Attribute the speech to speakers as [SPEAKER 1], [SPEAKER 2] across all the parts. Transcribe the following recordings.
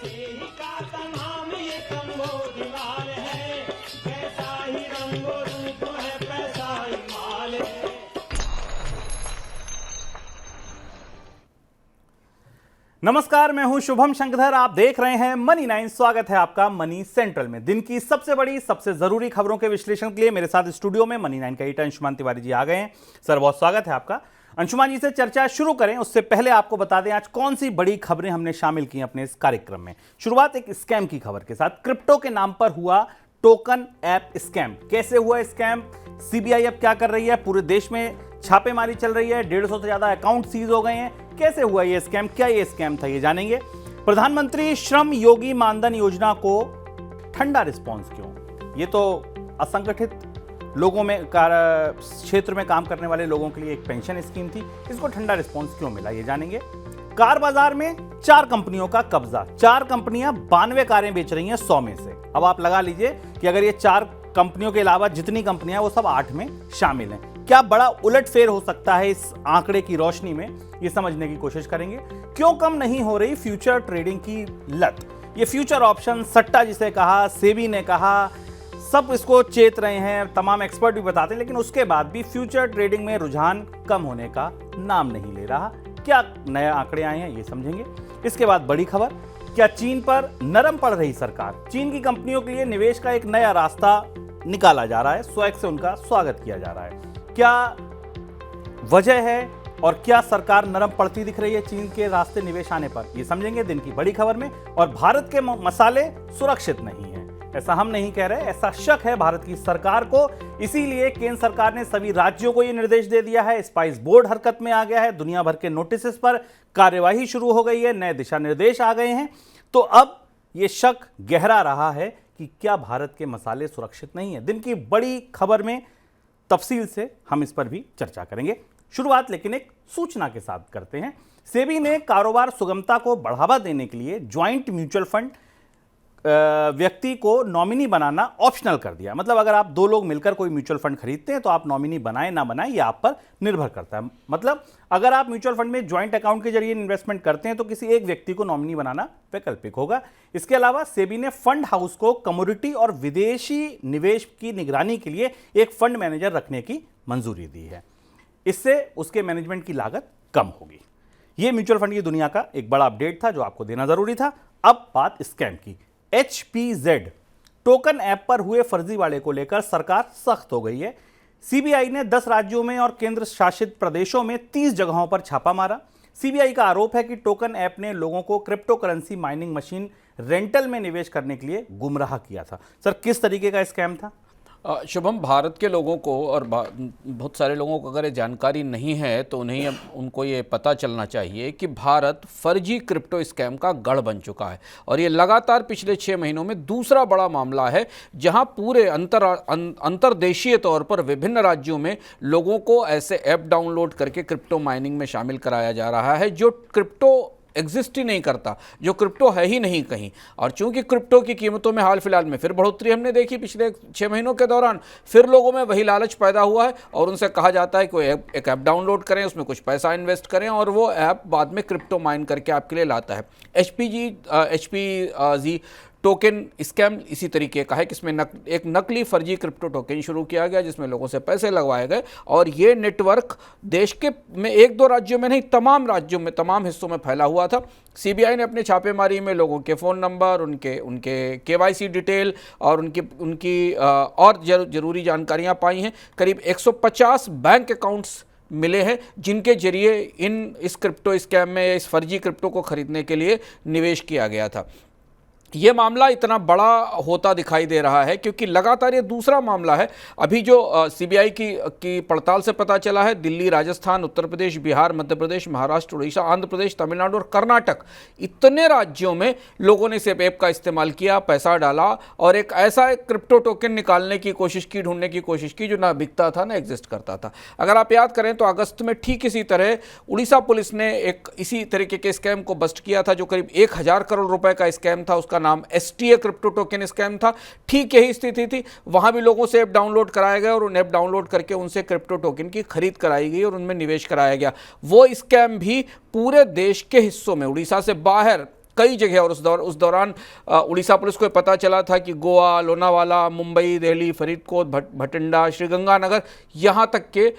[SPEAKER 1] ही का नाम ये संबोधिवाल है, कैसा ही रंगो रूप है पैसा ही माल है।
[SPEAKER 2] नमस्कार, मैं हूं शुभम शंकरधर। आप देख रहे हैं मनी 9। स्वागत है आपका मनी सेंट्रल में। दिन की सबसे बड़ी, सबसे जरूरी खबरों के विश्लेषण के लिए मेरे साथ स्टूडियो में मनी 9 का एडिटर अंशुमान तिवारी जी आ गए हैं। सर, बहुत स्वागत है आपका। अंशुमान जी से चर्चा शुरू करें उससे पहले आपको बता दें आज कौन सी बड़ी खबरें हमने शामिल की अपने इस कार्यक्रम में। शुरुआत एक स्कैम की खबर के साथ। क्रिप्टो के नाम पर हुआ टोकन ऐप स्कैम। कैसे हुआ स्कैम, सीबीआई अब क्या कर रही है, पूरे देश में छापेमारी चल रही है, 150 से ज्यादा अकाउंट सीज हो गए हैं। कैसे हुआ ये स्कैम, क्या ये स्कैम था, ये जानेंगे। प्रधानमंत्री श्रम योगी मानधन योजना को ठंडा रिस्पांस क्यों? ये तो असंगठित लोगों में क्षेत्र में काम करने वाले लोगों के लिए एक पेंशन स्कीम थी, इसको ठंडा रिस्पांस क्यों मिला, ये जानेंगे। कार बाजार में 4 कंपनियों का कब्जा। 4 कंपनियां 92 कारें बेच रही हैं 100 में से। अब आप लगा लीजिए कि अगर ये 4 कंपनियों के अलावा जितनी कंपनियां वो सब 8 में शामिल हैं। क्या बड़ा उलटफेर हो सकता है इस आंकड़े की रोशनी में, ये समझने की कोशिश करेंगे। क्यों कम नहीं हो रही फ्यूचर ट्रेडिंग की लत? ये फ्यूचर ऑप्शन सट्टा जिसे कहा, सेबी ने कहा, सब इसको चेत रहे हैं, तमाम एक्सपर्ट भी बताते हैं, लेकिन उसके बाद भी फ्यूचर ट्रेडिंग में रुझान कम होने का नाम नहीं ले रहा। क्या नए आंकड़े आए हैं, ये समझेंगे। इसके बाद बड़ी खबर, क्या चीन पर नरम पड़ रही सरकार? चीन की कंपनियों के लिए निवेश का एक नया रास्ता निकाला जा रहा है, स्वैग से उनका स्वागत किया जा रहा है। क्या वजह है और क्या सरकार नरम पड़ती दिख रही है चीन के रास्ते निवेश आने पर, ये समझेंगे दिन की बड़ी खबर में। और भारत के मसाले सुरक्षित नहीं है, ऐसा हम नहीं कह रहे, ऐसा शक है भारत की सरकार को। इसीलिए केंद्र सरकार ने सभी राज्यों को यह निर्देश दे दिया है। स्पाइस बोर्ड हरकत में आ गया है, दुनिया भर के नोटिस पर कार्यवाही शुरू हो गई है, नए दिशा निर्देश आ गए हैं। तो अब यह शक गहरा रहा है कि क्या भारत के मसाले सुरक्षित नहीं है। दिन की बड़ी खबर में तफसील से हम इस पर भी चर्चा करेंगे। शुरुआत लेकिन एक सूचना के साथ करते हैं। सेबी ने कारोबार सुगमता को बढ़ावा देने के लिए ज्वाइंट म्यूचुअल फंड व्यक्ति को नॉमिनी बनाना ऑप्शनल कर दिया। मतलब अगर आप 2 लोग मिलकर कोई म्यूचुअल फंड खरीदते हैं तो आप नॉमिनी बनाएं ना बनाएं, ये आप पर निर्भर करता है। मतलब अगर आप म्यूचुअल फंड में ज्वाइंट अकाउंट के जरिए इन्वेस्टमेंट करते हैं तो किसी एक व्यक्ति को नॉमिनी बनाना वैकल्पिक होगा। इसके अलावा सेबी ने फंड हाउस को कमोडिटी और विदेशी निवेश की निगरानी के लिए एक फंड मैनेजर रखने की मंजूरी दी है। इससे उसके मैनेजमेंट की लागत कम होगी। यह म्यूचुअल फंड की दुनिया का एक बड़ा अपडेट था जो आपको देना जरूरी था। अब बात स्कैम की। HPZ टोकन ऐप पर हुए फर्जीवाड़े को लेकर सरकार सख्त हो गई है। सीबीआई ने 10 राज्यों में और केंद्र शासित प्रदेशों में 30 जगहों पर छापा मारा। सीबीआई का आरोप है कि टोकन ऐप ने लोगों को crypto currency mining machine rental में निवेश करने के लिए गुमराह किया था। सर, किस तरीके का स्कैम था?
[SPEAKER 3] शुभम, भारत के लोगों को और बहुत सारे लोगों को अगर ये जानकारी नहीं है तो उन्हें उनको ये पता चलना चाहिए कि भारत फर्जी क्रिप्टो स्कैम का गढ़ बन चुका है। और ये लगातार पिछले 6 महीनों में दूसरा बड़ा मामला है जहां पूरे अंतर्देशीय तौर पर विभिन्न राज्यों में लोगों को ऐसे ऐप डाउनलोड करके क्रिप्टो माइनिंग में शामिल कराया जा रहा है जो क्रिप्टो एग्जिस्ट ही नहीं करता, जो क्रिप्टो है ही नहीं कहीं। और चूंकि क्रिप्टो की कीमतों में हाल फिलहाल में फिर बढ़ोतरी हमने देखी पिछले 6 महीनों के दौरान, फिर लोगों में वही लालच पैदा हुआ है और उनसे कहा जाता है कि एक ऐप डाउनलोड करें, उसमें कुछ पैसा इन्वेस्ट करें और वो ऐप बाद में क्रिप्टो माइन करके आपके लिए लाता है। HPZ टोकन स्कैम इसी तरीके का है कि इसमें एक नकली फर्जी क्रिप्टो टोकन शुरू किया गया जिसमें लोगों से पैसे लगवाए गए और ये नेटवर्क देश के में 1-2 राज्यों में नहीं, तमाम राज्यों में, तमाम हिस्सों में फैला हुआ था। सीबीआई ने अपने छापेमारी में लोगों के फ़ोन नंबर, उनके KYC डिटेल और उनकी और जरूरी जानकारियां पाई हैं। करीब 150 बैंक अकाउंट्स मिले हैं जिनके जरिए इस क्रिप्टो स्कैम में, इस फर्जी क्रिप्टो को खरीदने के लिए निवेश किया गया था। ये मामला इतना बड़ा होता दिखाई दे रहा है क्योंकि लगातार ये दूसरा मामला है। अभी जो सीबीआई की पड़ताल से पता चला है, दिल्ली, राजस्थान, उत्तर प्रदेश, बिहार, मध्य प्रदेश, महाराष्ट्र, उड़ीसा, आंध्र प्रदेश, तमिलनाडु और कर्नाटक, इतने राज्यों में लोगों ने इस ऐप का इस्तेमाल किया, पैसा डाला और एक ऐसा क्रिप्टो टोकन निकालने की कोशिश की, ढूंढने की कोशिश की जो ना बिकता था ना एग्जिस्ट करता था। अगर आप याद करें तो अगस्त में ठीक इसी तरह उड़ीसा पुलिस ने एक इसी तरीके के स्कैम को बस्ट किया था जो करीब 1000 करोड़ रुपए का स्कैम था। उसका नाम STA क्रिप्टो टोकन स्कैम था। ठीक यही स्थिति थी, वहां भी लोगों से ऐप डाउनलोड कराया गया और उन ऐप डाउनलोड करके उनसे क्रिप्टो टोकन की खरीद कराई गई और उनमें निवेश कराया गया। वो स्कैम भी पूरे देश के हिस्सों में, उड़ीसा से बाहर कई जगह, और उस दौरान उड़ीसा पुलिस को पता चला था कि गोवा, लोनावाला, मुंबई, दिल्ली, फरीदकोट, भटिंडा, श्रीगंगानगर, यहाँ तक के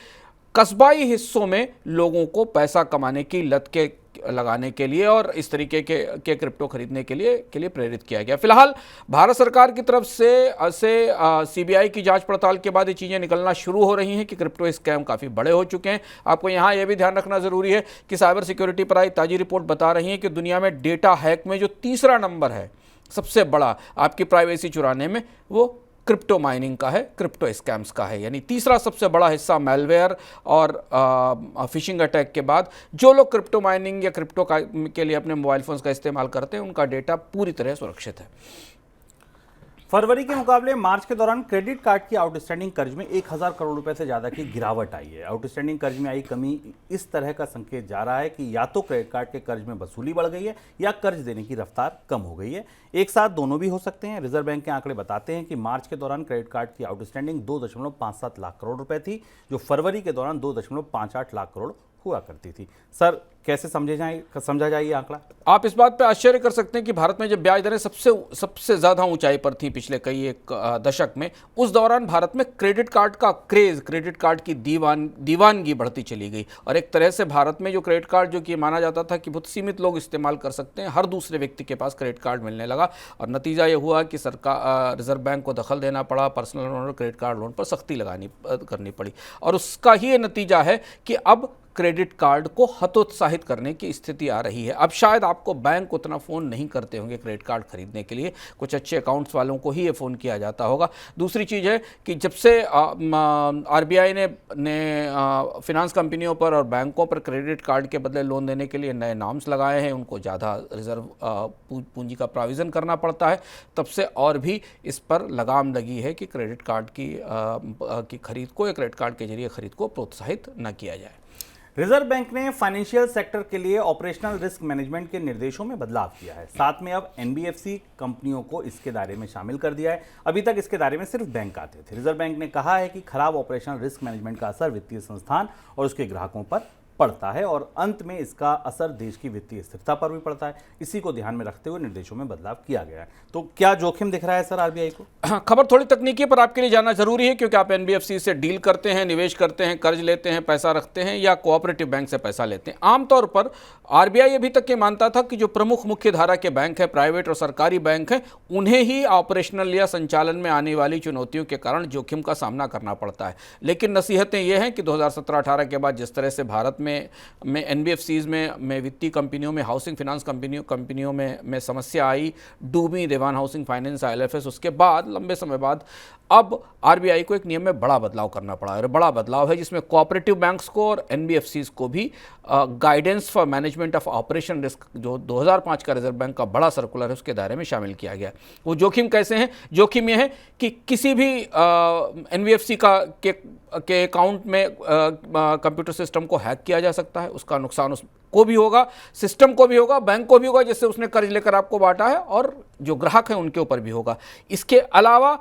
[SPEAKER 3] कस्बाई हिस्सों में लोगों को पैसा कमाने की लत के लगाने के लिए और इस तरीके के क्रिप्टो खरीदने के लिए प्रेरित किया गया। फिलहाल भारत सरकार की तरफ से सीबीआई की जांच पड़ताल के बाद ये चीज़ें निकलना शुरू हो रही हैं कि क्रिप्टो स्कैम काफ़ी बड़े हो चुके हैं। आपको यहाँ यह भी ध्यान रखना ज़रूरी है कि साइबर सिक्योरिटी पर आई ताज़ी रिपोर्ट बता रही है कि दुनिया में डेटा हैक में जो तीसरा नंबर है सबसे बड़ा आपकी प्राइवेसी चुराने में, वो क्रिप्टो माइनिंग का है, क्रिप्टो स्कैम्स का है। यानी तीसरा सबसे बड़ा हिस्सा मेलवेयर और फिशिंग अटैक के बाद जो लोग क्रिप्टो माइनिंग या क्रिप्टो के लिए अपने मोबाइल फोन्स का इस्तेमाल करते हैं उनका डेटा पूरी तरह सुरक्षित है।
[SPEAKER 2] फरवरी के मुकाबले मार्च के दौरान क्रेडिट कार्ड की आउटस्टैंडिंग कर्ज में 1000 करोड़ रुपए से ज्यादा की गिरावट आई है। आउटस्टैंडिंग कर्ज में आई कमी इस तरह का संकेत जा रहा है कि या तो क्रेडिट कार्ड के कर्ज में वसूली बढ़ गई है या कर्ज देने की रफ्तार कम हो गई है। एक साथ दोनों भी हो सकते हैं। रिजर्व बैंक के आंकड़े बताते हैं कि मार्च के दौरान क्रेडिट कार्ड की आउटस्टैंडिंग 2.57 लाख करोड़ रुपए थी, जो फरवरी के दौरान 2.58 लाख करोड़ हुआ करती थी। सर, कैसे समझा जाए ये आंकड़ा?
[SPEAKER 3] आप इस बात पे आश्चर्य कर सकते हैं कि भारत में जब ब्याज दरें सबसे ज़्यादा ऊंचाई पर थी पिछले कई एक दशक में, उस दौरान भारत में क्रेडिट कार्ड का क्रेज़, क्रेडिट कार्ड की दीवानगी बढ़ती चली गई। और एक तरह से भारत में जो क्रेडिट कार्ड जो कि माना जाता था कि बहुत सीमित लोग इस्तेमाल कर सकते हैं, हर दूसरे व्यक्ति के पास क्रेडिट कार्ड मिलने लगा। और नतीजा ये हुआ कि सरकार, रिजर्व बैंक को दखल देना पड़ा, पर्सनल लोन और क्रेडिट कार्ड लोन पर सख्ती करनी पड़ी। और उसका ही ये नतीजा है कि अब क्रेडिट कार्ड को हतोत्साहित करने की स्थिति आ रही है। अब शायद आपको बैंक उतना फ़ोन नहीं करते होंगे क्रेडिट कार्ड खरीदने के लिए, कुछ अच्छे अकाउंट्स वालों को ही ये फ़ोन किया जाता होगा। दूसरी चीज़ है कि जब से आरबीआई ने फिनांस कंपनियों पर और बैंकों पर क्रेडिट कार्ड के बदले लोन देने के लिए नए नॉर्म्स लगाए हैं, उनको ज़्यादा रिजर्व पूंजी का प्रोविज़न करना पड़ता है, तब से और भी इस पर लगाम लगी है कि क्रेडिट कार्ड की खरीद को या क्रेडिट कार्ड के जरिए खरीद को प्रोत्साहित न किया जाए।
[SPEAKER 2] रिजर्व बैंक ने फाइनेंशियल सेक्टर के लिए ऑपरेशनल रिस्क मैनेजमेंट के निर्देशों में बदलाव किया है। साथ में अब एनबीएफसी कंपनियों को इसके दायरे में शामिल कर दिया है। अभी तक इसके दायरे में सिर्फ बैंक आते थे। रिजर्व बैंक ने कहा है कि खराब ऑपरेशनल रिस्क मैनेजमेंट का असर वित्तीय संस्थान और उसके ग्राहकों पर पड़ता है और अंत में इसका असर देश की वित्तीय स्थिरता पर भी पड़ता है। इसी को ध्यान में रखते हुए निर्देशों में बदलाव किया गया है। तो क्या जोखिम दिख रहा है सर आरबीआई को?
[SPEAKER 3] खबर थोड़ी तकनीकी पर आपके लिए जानना जरूरी है, क्योंकि आप एनबीएफसी से डील करते हैं, निवेश करते हैं, कर्ज लेते हैं, पैसा रखते हैं या कोऑपरेटिव बैंक से पैसा लेते हैं। आमतौर पर आरबीआई अभी तक ये मानता था कि जो प्रमुख मुख्य धारा के बैंक हैं, प्राइवेट और सरकारी बैंक हैं, उन्हें ही ऑपरेशनल या संचालन में आने वाली चुनौतियों के कारण जोखिम का सामना करना पड़ता है। लेकिन नसीहतें ये हैं कि 2017-18 के बाद जिस तरह से भारत में एनबीएफसीज में वित्तीय कंपनियों में, हाउसिंग फाइनेंस कंपनियों में समस्या आई, डूबी देवान हाउसिंग फाइनेंस, आईएलएफएस, उसके बाद लंबे समय बाद अब आरबीआई को एक नियम में बड़ा बदलाव करना पड़ा है। और बड़ा बदलाव है जिसमें कोऑपरेटिव बैंक्स को और एनबीएफसीज को भी guidance for management of operation risk, जो 2005 का रिजर्व बैंक का बड़ा सर्कुलर है, उसके दायरे में शामिल किया गया। वो जोखिम कैसे हैं? जोखिम यह है कि किसी भी एनबीएफसी के अकाउंट में कंप्यूटर सिस्टम को हैक किया जा सकता है। उसका नुकसान उसको भी होगा, सिस्टम को भी होगा, बैंक को भी होगा जिससे उसने कर्ज लेकर आपको बांटा है, और जो ग्राहक हैं उनके ऊपर भी होगा। इसके अलावा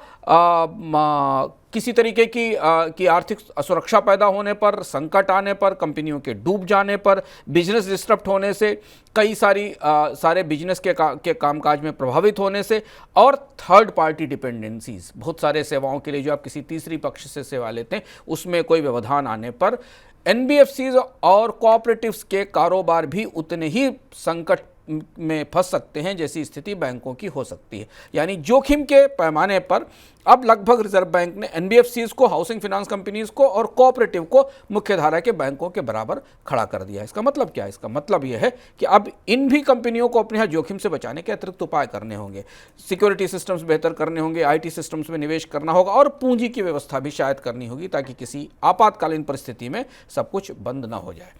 [SPEAKER 3] किसी तरीके की आर्थिक असुरक्षा पैदा होने पर, संकट आने पर, कंपनियों के डूब जाने पर, बिजनेस डिस्टर्ब होने से, कई सारे बिजनेस के कामकाज में प्रभावित होने से, और थर्ड पार्टी डिपेंडेंसीज, बहुत सारे सेवाओं के लिए जो आप किसी तीसरी पक्ष से सेवा लेते हैं, उसमें कोई व्यवधान आने पर एनबीएफसीज और कोऑपरेटिव्स के कारोबार भी उतने ही संकट में फंस सकते हैं जैसी स्थिति बैंकों की हो सकती है। यानी जोखिम के पैमाने पर अब लगभग रिजर्व बैंक ने एनबीएफसीज को, हाउसिंग फाइनेंस कंपनीज को और कोऑपरेटिव को मुख्यधारा के बैंकों के बराबर खड़ा कर दिया है। इसका मतलब क्या है? इसका मतलब यह है कि अब इन भी कंपनियों को अपने यहाँ जोखिम से बचाने के अतिरिक्त उपाय करने होंगे, सिक्योरिटी सिस्टम्स बेहतर करने होंगे, आईटी सिस्टम्स में निवेश करना होगा और पूंजी की व्यवस्था भी शायद करनी होगी, ताकि किसी आपातकालीन परिस्थिति में सब कुछ बंद ना हो जाए।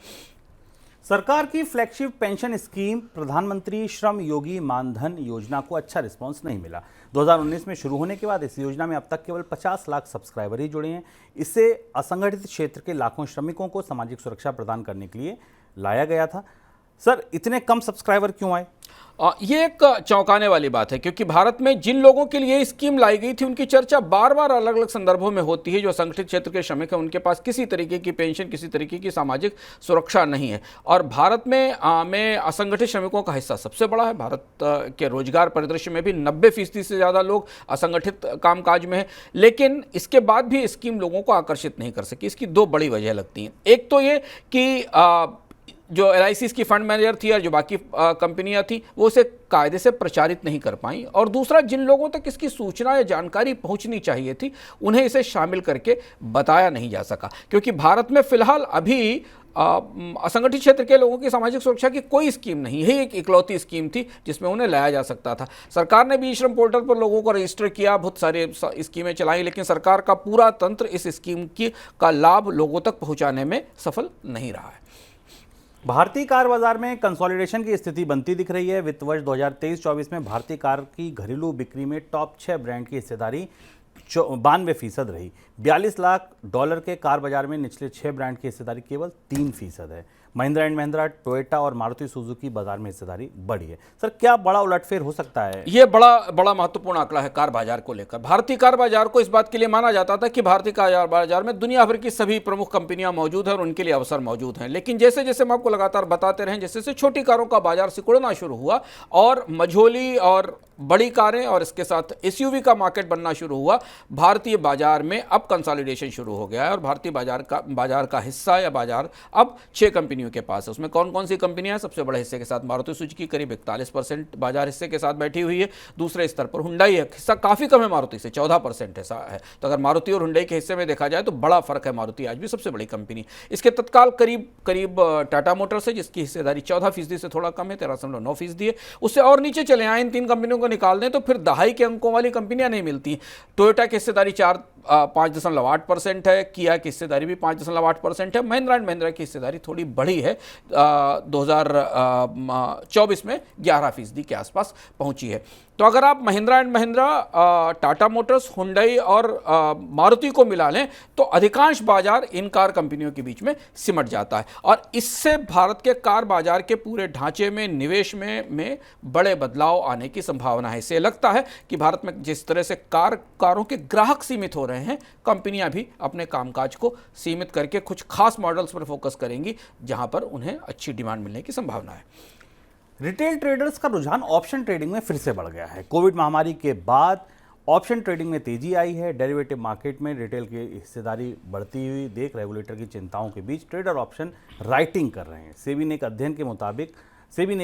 [SPEAKER 2] सरकार की फ्लैगशिप पेंशन स्कीम प्रधानमंत्री श्रम योगी मानधन योजना को अच्छा रिस्पांस नहीं मिला। 2019 में शुरू होने के बाद इस योजना में अब तक केवल 50 लाख सब्सक्राइबर ही जुड़े हैं। इससे असंगठित क्षेत्र के लाखों श्रमिकों को सामाजिक सुरक्षा प्रदान करने के लिए लाया गया था। सर इतने कम सब्सक्राइबर क्यों आए?
[SPEAKER 3] ये एक चौंकाने वाली बात है, क्योंकि भारत में जिन लोगों के लिए स्कीम लाई गई थी उनकी चर्चा बार बार अलग अलग संदर्भों में होती है। जो असंगठित क्षेत्र के श्रमिक हैं उनके पास किसी तरीके की पेंशन, किसी तरीके की सामाजिक सुरक्षा नहीं है। और भारत में असंगठित श्रमिकों का हिस्सा सबसे बड़ा है। भारत के रोजगार परिदृश्य में भी 90% से ज़्यादा लोग असंगठित कामकाज में हैं। लेकिन इसके बाद भी स्कीम लोगों को आकर्षित नहीं कर सकी। इसकी दो बड़ी वजह लगती हैं। एक तो ये कि जो LIC की फंड मैनेजर थी और जो बाकी कंपनियां थी वो उसे कायदे से प्रचारित नहीं कर पाई, और दूसरा जिन लोगों तक इसकी सूचना या जानकारी पहुंचनी चाहिए थी उन्हें इसे शामिल करके बताया नहीं जा सका। क्योंकि भारत में फिलहाल अभी असंगठित क्षेत्र के लोगों की सामाजिक सुरक्षा की कोई स्कीम नहीं है। एक इकलौती स्कीम थी जिसमें उन्हें लाया जा सकता था। सरकार ने भी श्रम पोर्टल पर लोगों को रजिस्टर किया, बहुत सारे स्कीमें चलाई, लेकिन सरकार का पूरा तंत्र इस स्कीम का लाभ लोगों तक पहुंचाने में सफल नहीं रहा है।
[SPEAKER 2] भारतीय कार बाजार में कंसोलिडेशन की स्थिति बनती दिख रही है। वित्त वर्ष 2023-24 में भारतीय कार की घरेलू बिक्री में टॉप 6 ब्रांड की हिस्सेदारी 92% रही। $42 लाख के कार बाजार में निचले 6 ब्रांड की हिस्सेदारी केवल 3% है। महिंद्रा एंड महिंद्रा, टोयोटा और मारुति सुजुकी बाजार में हिस्सेदारी बढ़ी है। सर क्या बड़ा उलटफेर हो सकता है?
[SPEAKER 3] यह बड़ा महत्वपूर्ण आंकड़ा है कार बाजार को लेकर। भारतीय कार बाजार को इस बात के लिए माना जाता था कि भारतीय कार बाजार में दुनिया भर की सभी प्रमुख कंपनियां मौजूद हैं और उनके लिए अवसर मौजूद हैं। लेकिन जैसे जैसे हम आपको लगातार बताते रहे, जैसे जैसे छोटी कारों का बाजार सिकुड़ना शुरू हुआ और मझोली और बड़ी कारें और इसके साथ SUV का मार्केट बनना शुरू हुआ, भारतीय बाजार में अब कंसोलिडेशन शुरू हो गया है। और भारतीय बाजार का हिस्सा या बाजार अब 6 कंपनियों के पास है। उसमें कौन कौन सी कंपनियां? सबसे बड़े हिस्से के साथ मारुति सुजुकी करीब 41% बाजार हिस्से के साथ बैठी हुई है। दूसरे स्तर पर हुंडई है, हिस्सा काफी कम है मारुति से, 14% हिस्सा है। तो अगर मारुति और हुंडई के हिस्से में देखा जाए तो बड़ा फर्क है। मारुति आज भी सबसे बड़ी कंपनी। इसके तत्काल करीब टाटा मोटर्स है जिसकी हिस्सेदारी 14% से थोड़ा कम है, 13.9% है। उससे और नीचे चले आए, इन 3 कंपनियों को निकाल दें तो फिर दहाई के अंकों वाली कंपनियां नहीं मिलती। टोयोटा की हिस्सेदारी 5.8% है, किया की हिस्सेदारी भी 5.8% है। महिंद्रा एंड महिंद्रा की हिस्सेदारी थोड़ी बढ़ी है, 2024 में 11% के आसपास पहुंची है। तो अगर आप Mahindra and Mahindra, Tata Motors, Hyundai और मारुति को मिला लें तो अधिकांश बाजार इन कार कंपनियों के बीच में सिमट जाता है। और इससे भारत के कार बाजार के पूरे ढांचे में, निवेश में बड़े बदलाव आने की संभावना है। इससे लगता है कि भारत में जिस तरह से कारों के ग्राहक सीमित हो रहे हैं, कंपनियां भी अपने कामकाज को सीमित करके कुछ खास मॉडल्स पर फोकस करेंगी जहां पर उन्हें अच्छी डिमांड मिलने की संभावना है।
[SPEAKER 2] रिटेल ट्रेडर्स का रुझान ऑप्शन ट्रेडिंग में फिर से बढ़ गया है। कोविड महामारी के बाद ऑप्शन ट्रेडिंग में तेजी आई है। डेरिवेटिव मार्केट में रिटेल की हिस्सेदारी बढ़ती हुई देख रेगुलेटर की चिंताओं के बीच ट्रेडर ऑप्शन राइटिंग कर रहे हैं। सेबी ने एक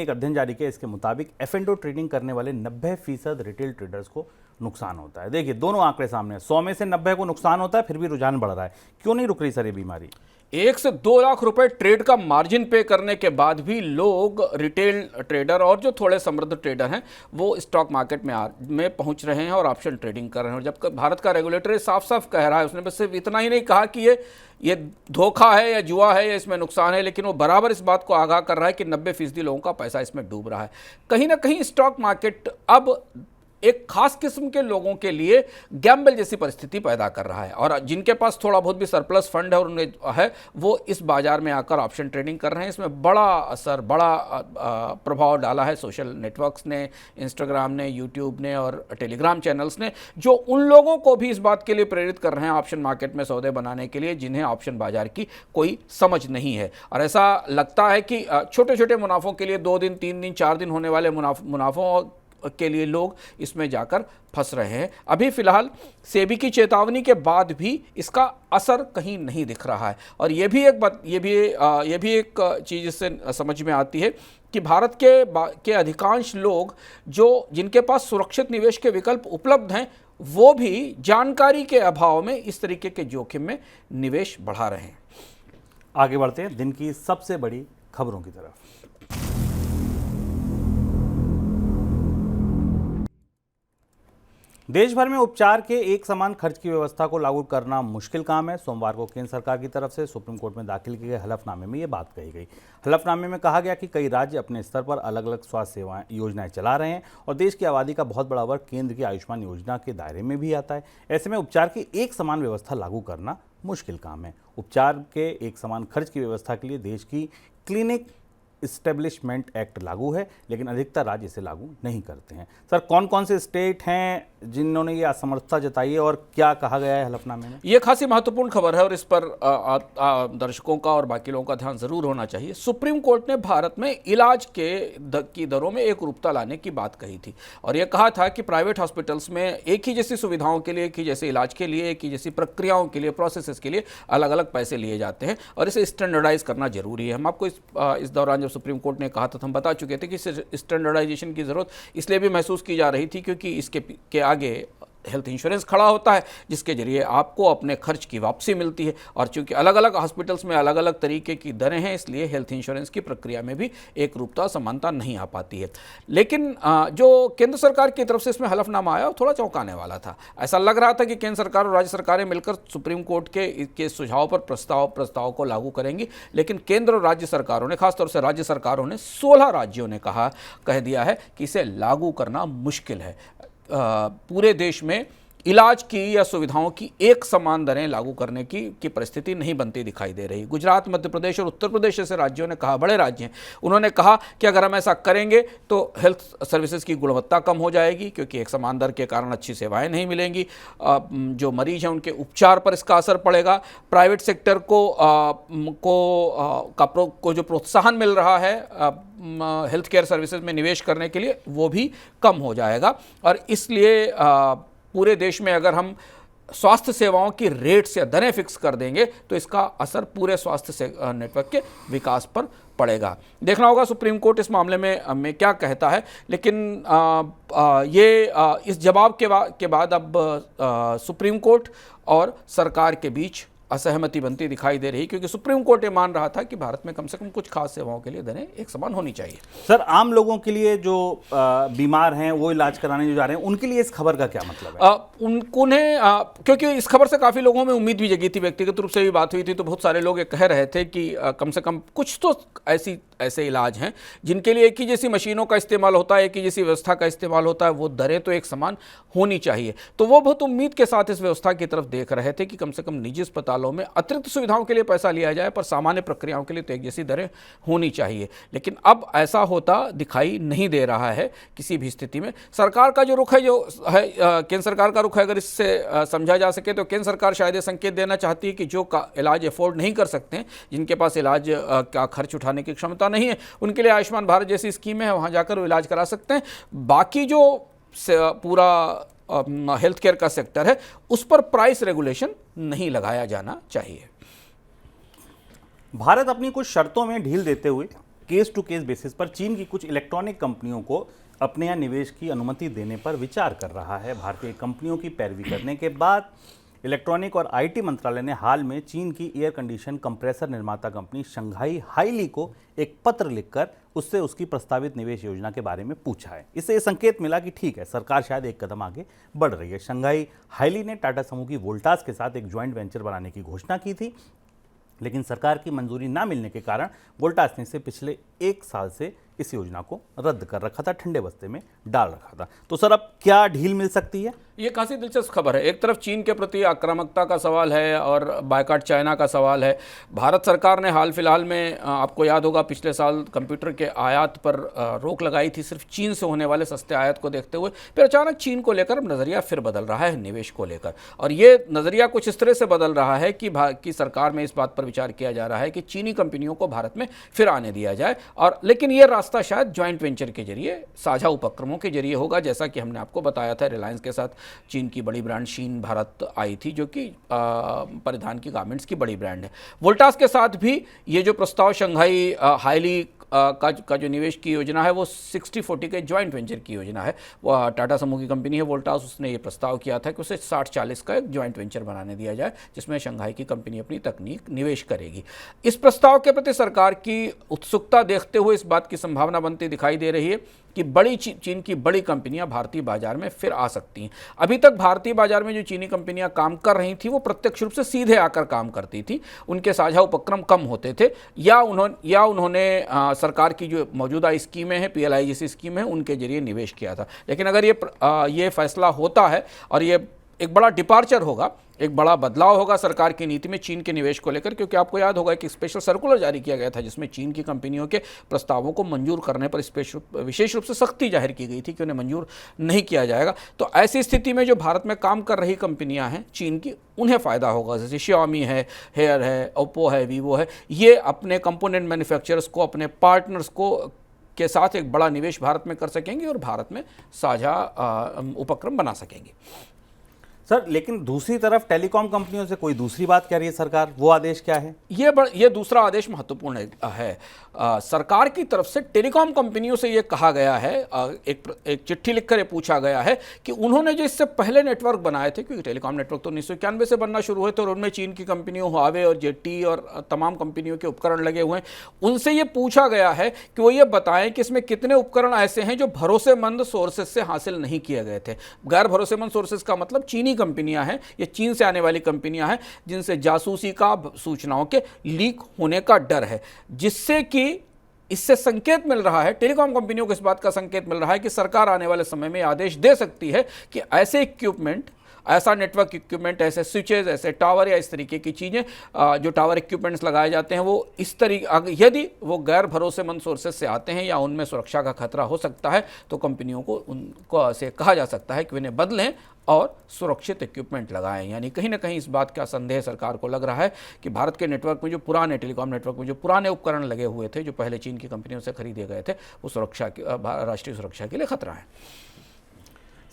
[SPEAKER 2] अध्ययन जारी किया। इसके मुताबिक F&O ट्रेडिंग करने वाले 90% रिटेल ट्रेडर्स को नुकसान होता है। देखिए दोनों आंकड़े सामने हैं, 100 में से 90 को नुकसान होता है, फिर भी रुझान बढ़ रहा है। क्यों नहीं रुक रही सर ये बीमारी?
[SPEAKER 3] 1 से 2 लाख रुपए ट्रेड का मार्जिन पे करने के बाद भी लोग, रिटेल ट्रेडर और जो थोड़े समृद्ध ट्रेडर हैं, वो स्टॉक मार्केट में पहुंच रहे हैं और ऑप्शन ट्रेडिंग कर रहे हैं। और जब भारत का रेगुलेटर साफ साफ कह रहा है, उसने बस सिर्फ इतना ही नहीं कहा कि ये धोखा है या जुआ है या इसमें नुकसान है, लेकिन वो बराबर इस बात को आगाह कर रहा है कि 90% लोगों का पैसा इसमें डूब रहा है। कहीं ना कहीं स्टॉक मार्केट अब एक खास किस्म के लोगों के लिए गैम्बल जैसी परिस्थिति पैदा कर रहा है। और जिनके पास थोड़ा बहुत भी सरप्लस फंड है और उन्हें है, वो इस बाजार में आकर ऑप्शन ट्रेडिंग कर रहे हैं। इसमें बड़ा असर, बड़ा प्रभाव डाला है सोशल नेटवर्क्स ने, इंस्टाग्राम ने, यूट्यूब ने और टेलीग्राम चैनल्स ने, जो उन लोगों को भी इस बात के लिए प्रेरित कर रहे हैं ऑप्शन मार्केट में सौदे बनाने के लिए जिन्हें ऑप्शन बाजार की कोई समझ नहीं है। और ऐसा लगता है कि छोटे छोटे मुनाफों के लिए 2 दिन, 3 दिन, 4 दिन होने वाले मुनाफों के लिए लोग इसमें जाकर फंस रहे हैं। अभी फिलहाल सेबी की चेतावनी के बाद भी इसका असर कहीं नहीं दिख रहा है। और ये भी एक चीज़ इससे समझ में आती है कि भारत के अधिकांश लोग जिनके पास सुरक्षित निवेश के विकल्प उपलब्ध हैं, वो भी जानकारी के अभाव में इस तरीके के जोखिम में निवेश बढ़ा रहे हैं।
[SPEAKER 2] आगे बढ़ते हैं दिन की सबसे बड़ी खबरों की तरफ। देश भर में उपचार के एक समान खर्च की व्यवस्था को लागू करना मुश्किल काम है। सोमवार को केंद्र सरकार की तरफ से सुप्रीम कोर्ट में दाखिल किए गए हलफनामे में ये बात कही गई। हलफनामे में कहा गया कि कई राज्य अपने स्तर पर अलग अलग स्वास्थ्य योजनाएं चला रहे हैं और देश की आबादी का बहुत बड़ा वर्ग केंद्र की आयुष्मान योजना के दायरे में भी आता है। ऐसे में उपचार की एक समान व्यवस्था लागू करना मुश्किल काम है। उपचार के एक समान खर्च की व्यवस्था के लिए देश की क्लिनिक इस्टेब्लिशमेंट एक्ट लागू है, लेकिन अधिकतर राज्य इसे लागू नहीं करते हैं। सर, कौन कौन से स्टेट हैं जिन्होंने ये असमर्थता जताई है और क्या कहा गया है हलफनामे में?
[SPEAKER 3] ये खासी महत्वपूर्ण खबर है और इस पर दर्शकों का और बाकी लोगों का ध्यान जरूर होना चाहिए। सुप्रीम कोर्ट ने भारत में इलाज की दरों में एक रूपता लाने की बात कही थी और यह कहा था कि प्राइवेट हॉस्पिटल्स में एक ही जैसी सुविधाओं के लिए, एक ही जैसे इलाज के लिए, एक ही जैसी प्रक्रियाओं के लिए, प्रोसेसेस के लिए अलग अलग पैसे लिए जाते हैं और इसे स्टैंडर्डाइज करना जरूरी है। हम आपको इस दौरान जब सुप्रीम कोर्ट ने कहा था तो हम बता चुके थे कि स्टैंडर्डाइजेशन की जरूरत इसलिए भी महसूस की जा रही थी क्योंकि इसके आगे हेल्थ इंश्योरेंस खड़ा होता है, जिसके जरिए आपको अपने खर्च की वापसी मिलती है और चूंकि अलग अलग हॉस्पिटल्स में अलग अलग तरीके की दरें हैं, इसलिए हेल्थ इंश्योरेंस की प्रक्रिया में भी एक रूपता समानता नहीं आ पाती है। लेकिन जो केंद्र सरकार की तरफ से इसमें हलफनामा आया वो थोड़ा चौंकाने वाला था। ऐसा लग रहा था कि केंद्र सरकार और राज्य सरकारें मिलकर सुप्रीम कोर्ट के सुझाव पर प्रस्ताव को लागू करेंगी, लेकिन केंद्र और राज्य सरकारों ने, खासतौर से राज्य सरकारों ने 16 राज्यों ने कह दिया है कि इसे लागू करना मुश्किल है। पूरे देश में इलाज की या सुविधाओं की एक समान दरें लागू करने की परिस्थिति नहीं बनती दिखाई दे रही। गुजरात, मध्य प्रदेश और उत्तर प्रदेश जैसे राज्यों ने कहा, बड़े राज्य हैं, उन्होंने कहा कि अगर हम ऐसा करेंगे तो हेल्थ सर्विसेज की गुणवत्ता कम हो जाएगी क्योंकि एक समान दर के कारण अच्छी सेवाएं नहीं मिलेंगी, जो मरीज हैं उनके उपचार पर इसका असर पड़ेगा, प्राइवेट सेक्टर को जो प्रोत्साहन मिल रहा है हेल्थ केयर सर्विसेज में निवेश करने के लिए वो भी कम हो जाएगा और इसलिए पूरे देश में अगर हम स्वास्थ्य सेवाओं की रेट्स या दरें फिक्स कर देंगे तो इसका असर पूरे स्वास्थ्य नेटवर्क के विकास पर पड़ेगा। देखना होगा सुप्रीम कोर्ट इस मामले में क्या कहता है, लेकिन इस जवाब के बाद अब सुप्रीम कोर्ट और सरकार के बीच असहमति बनती दिखाई दे रही क्योंकि सुप्रीम कोर्ट ये मान रहा था कि भारत में कम से कम कुछ खास सेवाओं के लिए दरें एक समान होनी चाहिए।
[SPEAKER 2] सर, आम लोगों के लिए जो बीमार हैं, वो इलाज कराने जो जा रहे हैं, उनके लिए इस खबर का क्या मतलब है?
[SPEAKER 3] उन्हें क्योंकि इस खबर से काफ़ी लोगों में उम्मीद भी जगी थी, व्यक्तिगत रूप से भी बात हुई थी, तो बहुत सारे लोग ये कह रहे थे कि कम से कम कुछ तो ऐसे इलाज हैं जिनके लिए एक ही जैसी मशीनों का इस्तेमाल होता है, एक ही जैसी व्यवस्था का इस्तेमाल होता है, वो दरें तो एक समान होनी चाहिए। तो वो बहुत उम्मीद के साथ इस व्यवस्था की तरफ देख रहे थे कि कम से कम निजी अस्पतालों में अतिरिक्त सुविधाओं के लिए पैसा लिया जाए पर सामान्य प्रक्रियाओं के लिए तो एक जैसी दरें होनी चाहिए। लेकिन अब ऐसा होता दिखाई नहीं दे रहा है किसी भी स्थिति में। सरकार का जो रुख है, केंद्र सरकार का रुख है, अगर इससे समझा जा सके तो केंद्र सरकार शायद ये संकेत देना चाहती है कि जो इलाज अफोर्ड नहीं कर सकते हैं, जिनके पास इलाज का खर्च उठाने की क्षमता नहीं है, उनके लिए आयुष्मान भारत जैसी स्कीमें हैं, वहां जाकर वो इलाज करा सकते हैं। बाकी जो पूरा हेल्थ केयर का सेक्टर है उस पर प्राइस रेगुलेशन नहीं लगाया जाना चाहिए।
[SPEAKER 2] भारत अपनी कुछ शर्तों में ढील देते हुए केस टू केस बेसिस पर चीन की कुछ इलेक्ट्रॉनिक कंपनियों को अपने यहाँ निवेश की अनुमति देने पर विचार कर रहा है। भारतीय कंपनियों की पैरवी करने के बाद इलेक्ट्रॉनिक और आईटी मंत्रालय ने हाल में चीन की एयर कंडीशन कंप्रेसर निर्माता कंपनी शंघाई हाईली को एक पत्र लिखकर उससे उसकी प्रस्तावित निवेश योजना के बारे में पूछा है। इससे यह संकेत मिला कि ठीक है, सरकार शायद एक कदम आगे बढ़ रही है। शंघाई हाईली ने टाटा समूह की वोल्टास के साथ एक ज्वाइंट वेंचर बनाने की घोषणा की थी, लेकिन सरकार की मंजूरी ना मिलने के कारण वोल्टास ने इसे पिछले 1 साल से इस योजना को रद्द कर रखा था, ठंडे बस्ते में डाल रखा था। तो सर, अब क्या ढील मिल सकती है?
[SPEAKER 3] ये काफ़ी दिलचस्प खबर है। एक तरफ चीन के प्रति आक्रामकता का सवाल है और बायकॉट चाइना का सवाल है। भारत सरकार ने हाल फिलहाल में, आपको याद होगा, पिछले साल कंप्यूटर के आयात पर रोक लगाई थी सिर्फ चीन से होने वाले सस्ते आयात को देखते हुए। फिर अचानक चीन को लेकर नज़रिया फिर बदल रहा है निवेश को लेकर, और ये नज़रिया कुछ इस तरह से बदल रहा है कि सरकार में इस बात पर विचार किया जा रहा है कि चीनी कंपनियों को भारत में फिर आने दिया जाए। और लेकिन ये रास्ता शायद ज्वाइंट वेंचर के जरिए, साझा उपक्रमों के जरिए होगा, जैसा कि हमने आपको बताया था। रिलायंस के साथ चीन की बड़ी ब्रांड शीन भारत आई थी, जो कि परिधान की गारमेंट्स की बड़ी ब्रांड है। वोल्टास के साथ भी ये जो प्रस्ताव शंघाई हाईली का जो निवेश की योजना है वो 60-40 के ज्वाइंट वेंचर की योजना है। वो टाटा समूह की कंपनी है वोल्टास, उसने ये प्रस्ताव किया था कि उसे 60-40 का एक ज्वाइंट वेंचर बनाने दिया जाए जिसमें शंघाई की कंपनी अपनी तकनीक निवेश करेगी। इस प्रस्ताव के प्रति सरकार की उत्सुकता देखते हुए इस बात की संभावना बनती दिखाई दे रही है कि चीन की बड़ी कंपनियां भारतीय बाजार में फिर आ सकती हैं। अभी तक भारतीय बाजार में जो चीनी कंपनियां काम कर रही थी वो प्रत्यक्ष रूप से सीधे आकर काम करती थी, उनके साझा उपक्रम कम होते थे, या उन्होंने सरकार की जो मौजूदा स्कीमें हैं, PLI जैसी स्कीम है, उनके जरिए निवेश किया था। लेकिन अगर ये फैसला होता है और ये एक बड़ा डिपार्चर होगा, एक बड़ा बदलाव होगा सरकार की नीति में चीन के निवेश को लेकर, क्योंकि आपको याद होगा कि स्पेशल सर्कुलर जारी किया गया था जिसमें चीन की कंपनियों के प्रस्तावों को मंजूर करने पर विशेष रूप से सख्ती जाहिर की गई थी कि उन्हें मंजूर नहीं किया जाएगा। तो ऐसी स्थिति में जो भारत में काम कर रही कंपनियां हैं चीन की, उन्हें फ़ायदा होगा। जैसे Xiaomi है, हेयर है, ओप्पो है, वीवो है, ये अपने कंपोनेंट मैन्युफैक्चरर्स को, अपने पार्टनर्स को के साथ एक बड़ा निवेश भारत में कर सकेंगे और भारत में साझा उपक्रम बना सकेंगे।
[SPEAKER 2] सर, लेकिन दूसरी तरफ टेलीकॉम कंपनियों से कोई दूसरी बात कह रही है सरकार, वो आदेश क्या है?
[SPEAKER 3] ये दूसरा आदेश महत्वपूर्ण है। सरकार की तरफ से टेलीकॉम कंपनियों से ये कहा गया है, एक चिट्ठी लिखकर ये पूछा गया है कि उन्होंने जो इससे पहले नेटवर्क बनाए थे, क्योंकि टेलीकॉम नेटवर्क तो 1991 से बनना शुरू हुए थे और उनमें चीन की कंपनियों हुआवे और जेटी और तमाम कंपनियों के उपकरण लगे हुए हैं, उनसे ये पूछा गया है कि वो ये बताएं कि इसमें कितने उपकरण ऐसे हैं जो भरोसेमंद सोर्सेज से हासिल नहीं किए गए थे। गैर भरोसेमंद सोर्सेज का मतलब चीनी कंपनियां हैं, ये चीन से आने वाली कंपनियां हैं जिनसे जासूसी का, सूचनाओं के लीक होने का डर है, जिससे कि इससे संकेत मिल रहा है, टेलीकॉम कंपनियों को इस बात का संकेत मिल रहा है कि सरकार आने वाले समय में आदेश दे सकती है कि ऐसे इक्विपमेंट, ऐसा नेटवर्क इक्विपमेंट, ऐसे स्विचेज, ऐसे टावर या इस तरीके की चीज़ें जो टावर इक्विपमेंट्स लगाए जाते हैं, वो इस तरीके, यदि वो गैर भरोसेमंद सोर्सेज से आते हैं या उनमें सुरक्षा का खतरा हो सकता है, तो कंपनियों को उनको से कहा जा सकता है कि उन्हें बदलें और सुरक्षित इक्विपमेंट लगाएं। यानी कहीं ना कहीं इस बात का संदेह सरकार को लग रहा है कि भारत के नेटवर्क में जो पुराने टेलीकॉम नेटवर्क में जो पुराने उपकरण लगे हुए थे, जो पहले चीन की कंपनियों से खरीदे गए थे, वो राष्ट्रीय सुरक्षा के लिए खतरा है।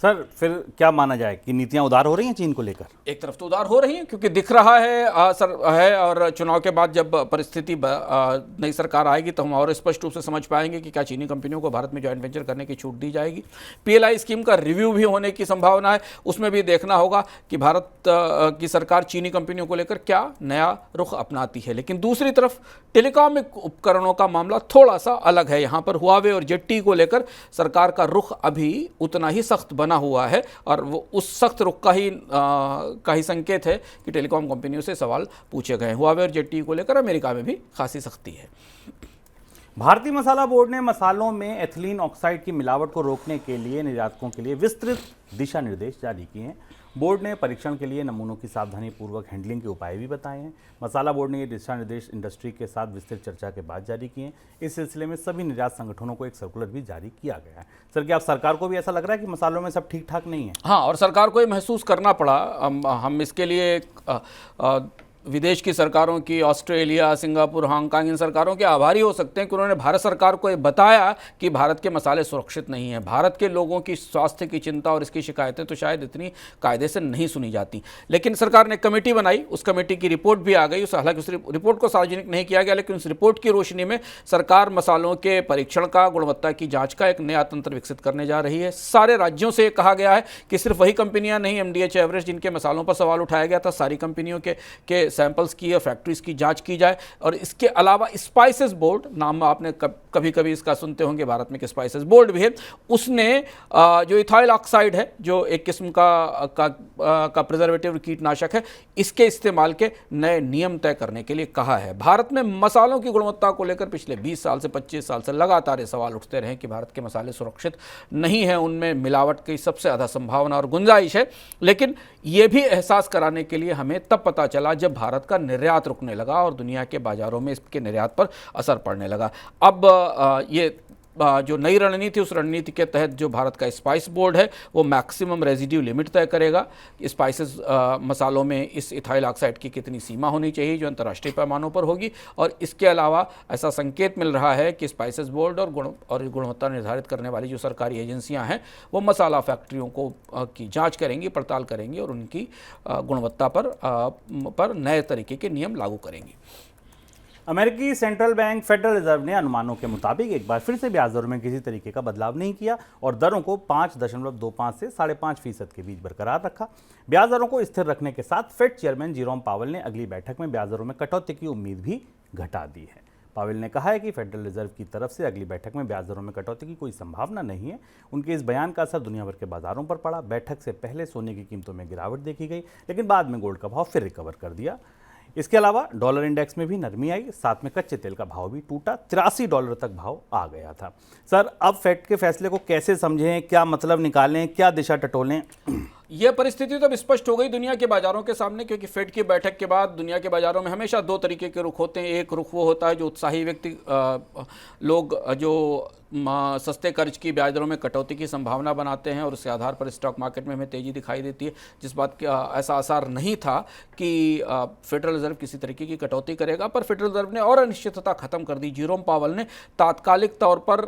[SPEAKER 2] सर, फिर क्या माना जाए कि नीतियां उदार हो रही हैं चीन को लेकर?
[SPEAKER 3] एक तरफ तो उदार हो रही हैं क्योंकि दिख रहा है और चुनाव के बाद जब परिस्थिति नई सरकार आएगी तो हम और स्पष्ट रूप से समझ पाएंगे कि क्या चीनी कंपनियों को भारत में जॉइंट वेंचर करने की छूट दी जाएगी। पीएलआई स्कीम का रिव्यू भी होने की संभावना है, उसमें भी देखना होगा कि भारत की सरकार चीनी कंपनियों को लेकर क्या नया रुख अपनाती है। लेकिन दूसरी तरफ टेलीकॉम उपकरणों का मामला थोड़ा सा अलग है। यहाँ पर हुआवे और जेटी को लेकर सरकार का रुख अभी उतना ही सख्त बना हुआ है और वो उस सख्त रुख का ही संकेत है कि टेलीकॉम कंपनियों से सवाल पूछे गए। हुआवे और जेटी को लेकर अमेरिका में भी खासी सख्ती है।
[SPEAKER 2] भारतीय मसाला बोर्ड ने मसालों में एथिलीन ऑक्साइड की मिलावट को रोकने के लिए निर्यातकों के लिए विस्तृत दिशा निर्देश जारी किए हैं। बोर्ड ने परीक्षण के लिए नमूनों की सावधानीपूर्वक हैंडलिंग के उपाय भी बताए हैं। मसाला बोर्ड ने ये दिशा निर्देश इंडस्ट्री के साथ विस्तृत चर्चा के बाद जारी किए हैं। इस सिलसिले में सभी निर्यात संगठनों को एक सर्कुलर भी जारी किया गया है। सर, क्या आप सरकार को भी ऐसा लग रहा है कि मसालों में सब ठीक ठाक नहीं है?
[SPEAKER 3] हाँ, और सरकार को ये महसूस करना पड़ा। हम इसके लिए विदेश की सरकारों की, ऑस्ट्रेलिया, सिंगापुर, हांगकांग, इन सरकारों के आभारी हो सकते हैं कि उन्होंने भारत सरकार को ये बताया कि भारत के मसाले सुरक्षित नहीं हैं। भारत के लोगों की स्वास्थ्य की चिंता और इसकी शिकायतें तो शायद इतनी कायदे से नहीं सुनी जाती। लेकिन सरकार ने कमेटी बनाई, उस कमेटी की रिपोर्ट भी आ गई। हालांकि उस रिपोर्ट को सार्वजनिक नहीं किया गया, लेकिन उस रिपोर्ट की रोशनी में सरकार मसालों के परीक्षण का, गुणवत्ता की जाँच का एक नया तंत्र विकसित करने जा रही है। सारे राज्यों से कहा गया है कि सिर्फ वही कंपनियां नहीं, MDH एवरेस्ट, जिनके मसालों पर सवाल उठाया गया था, सारी कंपनियों के सैंपल्स की या फैक्ट्रीज की जांच की जाए। और इसके अलावा स्पाइसेस बोर्ड, नाम आपने कभी कभी इसका सुनते होंगे, भारत में स्पाइसेस बोर्ड भी है, उसने जो इथाइल ऑक्साइड है, जो एक किस्म का प्रिजर्वेटिव कीटनाशक है, इसके इस्तेमाल के नए नियम तय करने के लिए कहा है। भारत में मसालों की गुणवत्ता को लेकर पिछले 20 साल से 25 साल से लगातार ये सवाल उठते रहे कि भारत के मसाले सुरक्षित नहीं है, उनमें मिलावट की सबसे ज़्यादा संभावना और गुंजाइश है। लेकिन ये भी एहसास कराने के लिए हमें तब पता चला जब भारत का निर्यात रुकने लगा और दुनिया के बाजारों में इसके निर्यात पर असर पड़ने लगा। अब ये जो नई रणनीति, उस रणनीति के तहत जो भारत का स्पाइस बोर्ड है वो मैक्सिमम रेजिड्यू लिमिट तय करेगा। स्पाइसेस मसालों में इस इथाइल ऑक्साइड की कितनी सीमा होनी चाहिए जो अंतर्राष्ट्रीय पैमानों पर होगी। और इसके अलावा ऐसा संकेत मिल रहा है कि स्पाइसेस बोर्ड और गुणवत्ता निर्धारित करने वाली जो सरकारी एजेंसियां हैं वो मसाला फैक्ट्रियों को की जाँच करेंगी, पड़ताल करेंगी और उनकी गुणवत्ता पर नए तरीके के नियम लागू करेंगी।
[SPEAKER 2] अमेरिकी सेंट्रल बैंक फेडरल रिजर्व ने अनुमानों के मुताबिक एक बार फिर से ब्याज दरों में किसी तरीके का बदलाव नहीं किया और दरों को 5.25 से 5.5% के बीच बरकरार रखा। ब्याज दरों को स्थिर रखने के साथ फेड चेयरमैन जेरोम पावेल ने अगली बैठक में ब्याज दरों में कटौती की उम्मीद भी घटा दी है। पावेल ने कहा है कि फेडरल रिजर्व की तरफ से अगली बैठक में ब्याज दरों में कटौती की कोई संभावना नहीं है। उनके इस बयान का असर दुनिया भर के बाजारों पर पड़ा। बैठक से पहले सोने की कीमतों में गिरावट देखी गई, लेकिन बाद में गोल्ड का भाव फिर रिकवर कर दिया। इसके अलावा डॉलर इंडेक्स में भी नरमी आई, साथ में कच्चे तेल का भाव भी टूटा, $83 तक भाव आ गया था। सर, अब फेड के फैसले को कैसे समझें, क्या मतलब निकालें, क्या दिशा टटोलें?
[SPEAKER 3] यह परिस्थिति तो अब स्पष्ट हो गई दुनिया के बाजारों के सामने, क्योंकि फेड की बैठक के बाद दुनिया के बाजारों में हमेशा दो तरीके के रुख होते हैं। एक रुख वो होता है जो उत्साही व्यक्ति लोग जो सस्ते कर्ज की ब्याज दरों में कटौती की संभावना बनाते हैं और उसके आधार पर स्टॉक मार्केट में हमें तेजी दिखाई देती है। जिस बात का ऐसा आसार नहीं था कि फेडरल रिजर्व किसी तरीके की कटौती करेगा, पर फेडरल रिजर्व ने और अनिश्चितता खत्म कर दी। जेरोम पावेल ने तात्कालिक तौर पर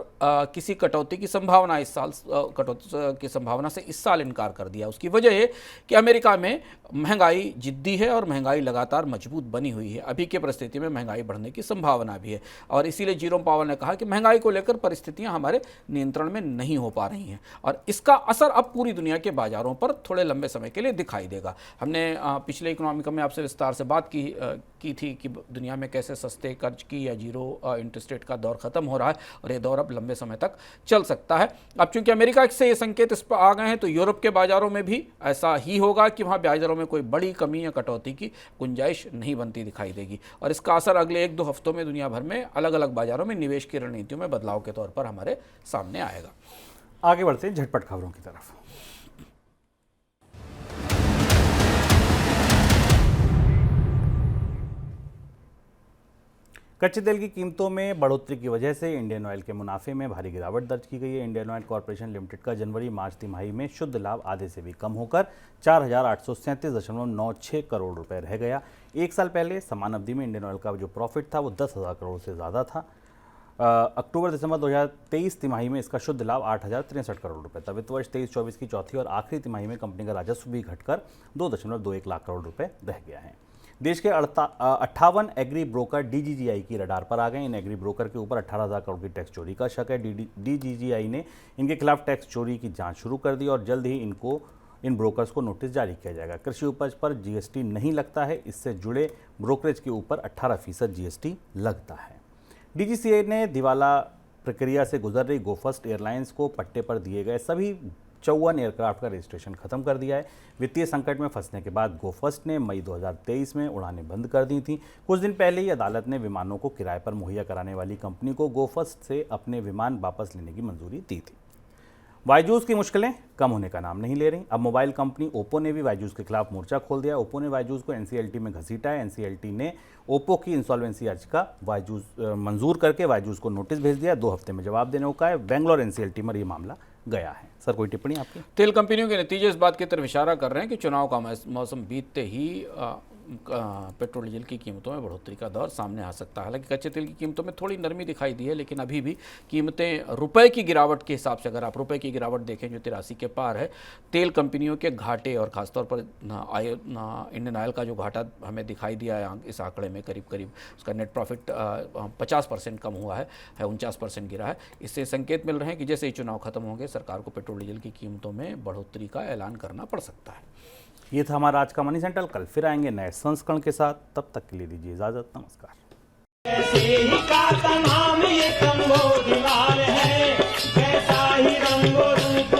[SPEAKER 3] किसी कटौती की संभावना की संभावना से इस साल इनकार कर दिया। उसकी वजह है कि अमेरिका में महंगाई जिद्दी है और महंगाई लगातार मजबूत बनी हुई है। अभी की परिस्थिति में महंगाई बढ़ने की संभावना भी है और इसीलिए जेरोम पावेल ने कहा कि महंगाई को लेकर परिस्थितियां हमारे नियंत्रण में नहीं हो पा रही हैं और इसका असर अब पूरी दुनिया के बाजारों पर थोड़े लंबे समय के लिए दिखाई देगा। हमने पिछले इकोनॉमिक में आपसे विस्तार से बात की थी कि दुनिया में कैसे सस्ते कर्ज की या जीरो इंटरेस्ट रेट का दौर खत्म हो रहा है और ये दौर अब लंबे समय तक चल सकता है। अब चूंकि अमेरिका से ये संकेत इस पर आ गए हैं तो यूरोप के बाजारों में भी ऐसा ही होगा कि वहाँ ब्याज दरों में कोई बड़ी कमी या कटौती की गुंजाइश नहीं बनती दिखाई देगी और इसका असर अगले 1-2 हफ्तों में दुनिया भर में अलग अलग बाजारों में निवेश की रणनीतियों में बदलाव के तौर पर हमारे सामने आएगा।
[SPEAKER 2] आगे बढ़ते हैं झटपट खबरों की तरफ। कच्चे तेल की कीमतों में बढ़ोतरी की वजह से इंडियन ऑयल के मुनाफे में भारी गिरावट दर्ज की गई है। इंडियन ऑयल कॉरपोरेशन लिमिटेड का जनवरी-मार्च तिमाही में शुद्ध लाभ आधे से भी कम होकर 4,837.96 करोड़ रुपए रह गया। एक साल पहले समान अवधि में इंडियन ऑयल का जो प्रॉफिट था वो 10,000 करोड़ से ज़्यादा था। अक्टूबर-दिसंबर 2023 तिमाही में इसका शुद्ध लाभ 8,063 करोड़ रुपए था। वित्त वर्ष 23-24 की चौथी और आखिरी तिमाही में कंपनी का राजस्व भी घटकर 2.21 लाख करोड़ रुपए रह गया है। देश के 58 एग्री ब्रोकर डीजीजीआई की रडार पर आ गए। इन एग्री ब्रोकर के ऊपर 18,000 करोड़ की टैक्स चोरी का शक है। डीजीजीआई ने इनके खिलाफ टैक्स चोरी की जांच शुरू कर दी और जल्द ही इन ब्रोकर्स को नोटिस जारी किया जाएगा। कृषि उपज पर जीएसटी नहीं लगता है, इससे जुड़े ब्रोकरेज के ऊपर 18% जीएसटी लगता है। डीजीसीए ने दिवाला प्रक्रिया से गुजर रही गोफस्ट एयरलाइंस को पट्टे पर दिए गए सभी 54 एयरक्राफ्ट का रजिस्ट्रेशन खत्म कर दिया है। वित्तीय संकट में फंसने के बाद गोफस्ट ने मई 2023 में उड़ानें बंद कर दी थी। कुछ दिन पहले ही अदालत ने विमानों को किराए पर मुहैया कराने वाली कंपनी को गोफस्ट से अपने विमान वापस लेने की मंजूरी दी थी। वाईजूस की मुश्किलें कम होने का नाम नहीं ले रही। अब मोबाइल कंपनी ओप्पो ने भी वाईजूस के खिलाफ मोर्चा खोल दिया। ओप्पो ने वाईजूस को एनसीएलटी में घसीटा है। एनसीएलटी ने ओप्पो की इंसॉल्वेंसी याचिका मंजूर करके वाईजूस को नोटिस भेज दिया। 2 हफ्ते में जवाब देने को कहा है। बेंगलोर एनसीएलटी में ये मामला गया है। सर, कोई टिप्पणी आपकी?
[SPEAKER 3] तेल कंपनियों के नतीजे इस बात की तरफ इशारा कर रहे हैं कि चुनाव का मौसम बीतते ही पेट्रोल डीजल की कीमतों में बढ़ोतरी का दौर सामने आ सकता है। हालांकि कच्चे तेल की कीमतों में थोड़ी नरमी दिखाई दी है, लेकिन अभी भी कीमतें रुपए की गिरावट के हिसाब से, अगर आप रुपए की गिरावट देखें जो 83 के पार है, तेल कंपनियों के घाटे और खासतौर पर इंडियन ऑयल का जो घाटा हमें दिखाई दिया है इस आंकड़े में, करीब उसका नेट प्रॉफिट 50% कम हुआ है 49% गिरा है। इससे संकेत मिल रहे हैं कि जैसे ही चुनाव खत्म होंगे सरकार को पेट्रोल डीजल की कीमतों में बढ़ोतरी का ऐलान करना पड़ सकता है।
[SPEAKER 2] ये था हमारा आज का मनी सेंट्रल। कल फिर आएंगे नए संस्करण के साथ, तब तक के लिए दीजिए इजाजत। नमस्कार।
[SPEAKER 1] ऐसे ही का तमाम ये कमो दीवार है, कैसा ही रंगो रूप